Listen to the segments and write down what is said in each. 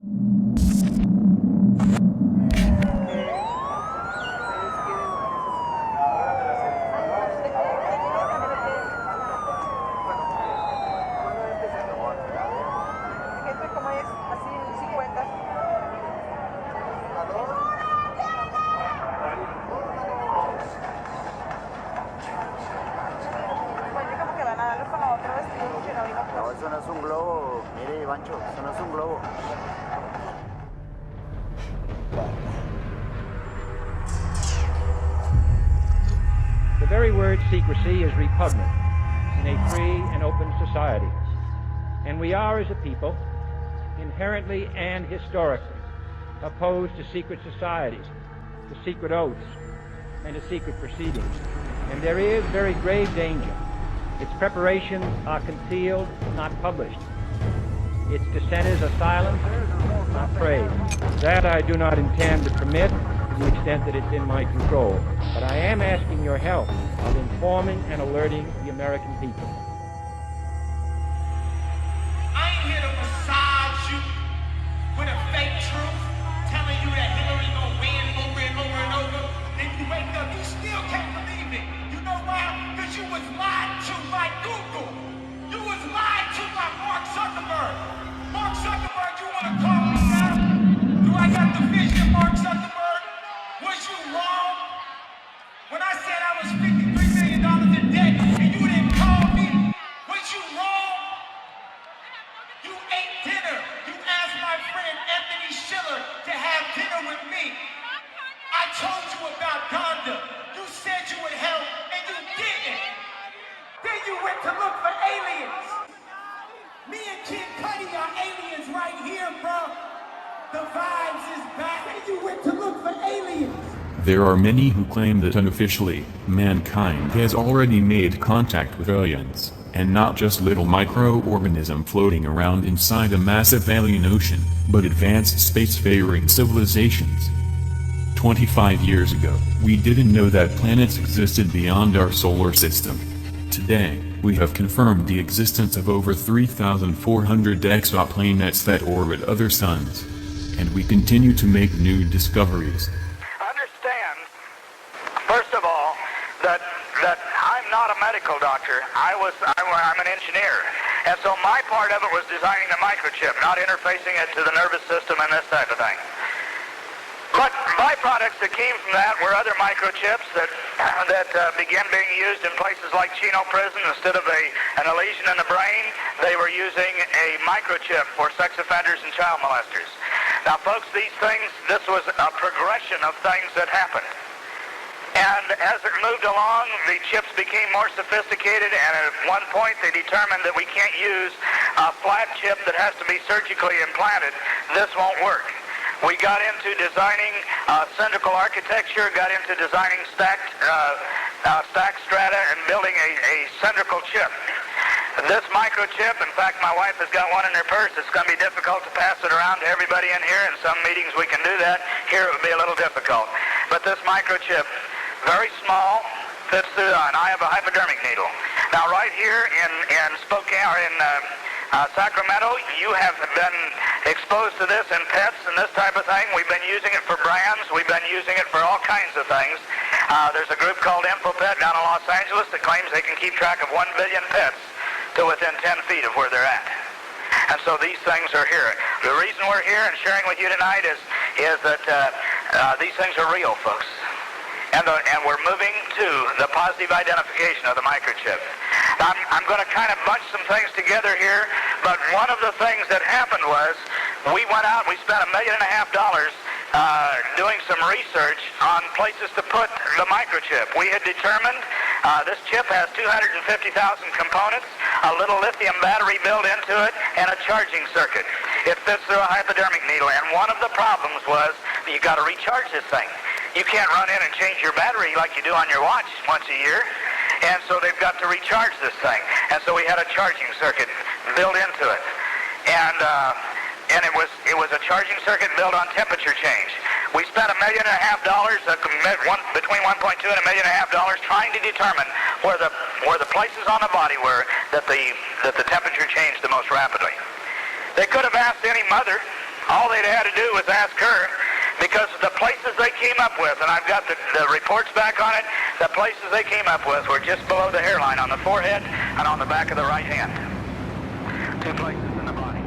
No, eso no es un globo. Mire, Ivancho, eso no es un globo. The very word secrecy is repugnant in a free and open society. And we are, as a people, inherently and historically opposed to secret societies, to secret oaths, and to secret proceedings. And there is very grave danger. Its preparations are concealed, not published. Its dissenters are silenced, not praised. That I do not intend to permit to the extent that it's in my control. But I am asking your help of informing and alerting the American people. I ain't here to massage you with a fake truth, telling you that Hillary gonna win over and over and over. Then you wake up, you still can't believe it. You know why? Because you was lied to by Google. You was lied to by Mark Zuckerberg. Mark Zuckerberg, you wanna call me now? Do I got the vision, Mark Zuckerberg? Was you wrong? When I said I was $53 million in debt and you didn't call me, was you wrong? You ate dinner. You asked my friend Anthony Schiller to have dinner with me. I told you about Donda. You said you would help, and you didn't. Then you went to look for aliens. Me and Kid Cudi are aliens right here, bro. The vibes is back, and you went to look for aliens. There are many who claim that unofficially, mankind has already made contact with aliens, and not just little microorganism floating around inside a massive alien ocean, but advanced spacefaring civilizations. 25 years ago, we didn't know that planets existed beyond our solar system. Today, we have confirmed the existence of over 3,400 exoplanets that orbit other suns. And we continue to make new discoveries. Understand, first of all, that I'm not a medical doctor. I'm an engineer. And so my part of it was designing the microchip, not interfacing it to the nervous system and this type of thing. But byproducts that came from that were other microchips that began being used in places like Chino Prison. Instead of an lesion in the brain, they were using a microchip for sex offenders and child molesters. Now, folks, this was a progression of things that happened. And as it moved along, the chips became more sophisticated, and at one point they determined that we can't use a flat chip that has to be surgically implanted. This won't work. We got into designing cylindrical architecture, got into designing stacked strata, and building a cylindrical chip. This microchip, in fact, my wife has got one in her purse. It's going to be difficult to pass it around to everybody in here. In some meetings we can do that. Here it would be a little difficult. But this microchip, very small, fits through an eye of a hypodermic needle. Now, right here in Spokane, or in Sacramento, you have been exposed to this in pets and this type of thing. We've been using it for brands. We've been using it for all kinds of things. There's a group called InfoPet down in Los Angeles that claims they can keep track of 1 billion pets to within 10 feet of where they're at. And so these things are here. The reason we're here and sharing with you tonight is that these things are real, folks. And we're moving to the positive identification of the microchip. I'm going to kind of bunch some things together here, but one of the things that happened was we went out, we spent $1.5 million doing some research on places to put the microchip. We had determined this chip has 250,000 components, a little lithium battery built into it, and a charging circuit. It fits through a hypodermic needle, and one of the problems was that you got to recharge this thing. You can't run in and change your battery like you do on your watch once a year, and so they've got to recharge this thing. And so we had a charging circuit built into it, and it was a charging circuit built on temperature change. We spent $1.5 million, between 1.2 and $1.5 million, trying to determine where the places on the body were that the temperature changed the most rapidly. They could have asked any mother All they'd had to do was ask her, because the places they came up with, and I've got the reports back on it, the places they came up with were just below the hairline, on the forehead and on the back of the right hand. 2 places in the body.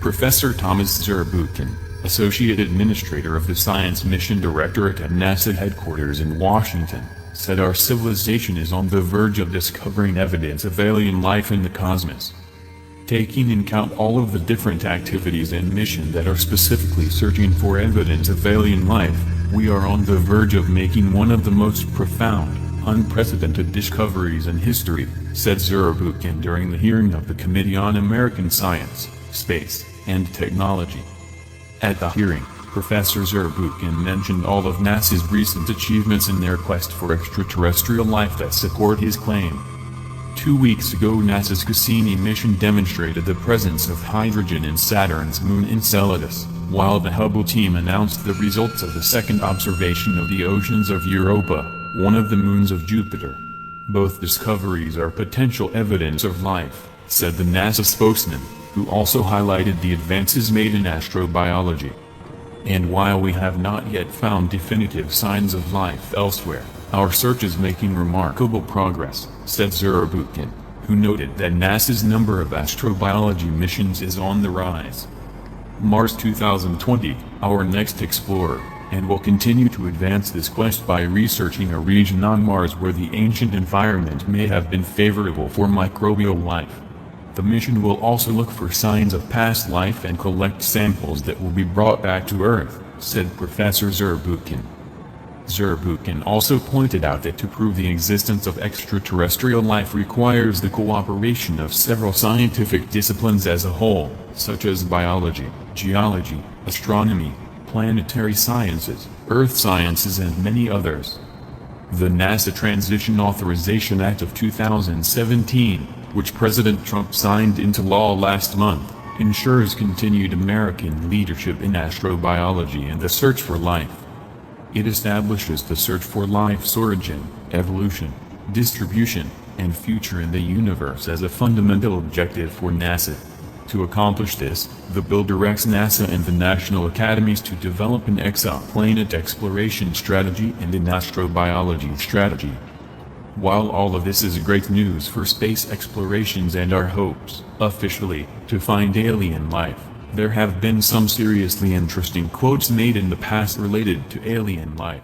Professor Thomas Zurbuchen, Associate Administrator of the Science Mission Directorate at NASA headquarters in Washington, said our civilization is on the verge of discovering evidence of alien life in the cosmos. Taking in count all of the different activities and missions that are specifically searching for evidence of alien life, we are on the verge of making one of the most profound, unprecedented discoveries in history, said Zurbuchen during the hearing of the Committee on American Science, Space, and Technology. At the hearing, Professor Zurbuchen mentioned all of NASA's recent achievements in their quest for extraterrestrial life that support his claim. 2 weeks ago, NASA's Cassini mission demonstrated the presence of hydrogen in Saturn's moon Enceladus, while the Hubble team announced the results of the second observation of the oceans of Europa, one of the moons of Jupiter. Both discoveries are potential evidence of life, said the NASA spokesman, who also highlighted the advances made in astrobiology. And while we have not yet found definitive signs of life elsewhere, our search is making remarkable progress, said Zurbuchen, who noted that NASA's number of astrobiology missions is on the rise. Mars 2020, our next explorer, and will continue to advance this quest by researching a region on Mars where the ancient environment may have been favorable for microbial life. The mission will also look for signs of past life and collect samples that will be brought back to Earth, said Professor Zurbuchen. Zurbuchen also pointed out that to prove the existence of extraterrestrial life requires the cooperation of several scientific disciplines as a whole, such as biology, geology, astronomy, planetary sciences, earth sciences and many others. The NASA Transition Authorization Act of 2017, which President Trump signed into law last month, ensures continued American leadership in astrobiology and the search for life. It establishes the search for life's origin, evolution, distribution, and future in the universe as a fundamental objective for NASA. To accomplish this, the bill directs NASA and the national academies to develop an exoplanet exploration strategy and an astrobiology strategy. While all of this is great news for space explorations and our hopes, officially, to find alien life, there have been some seriously interesting quotes made in the past related to alien life.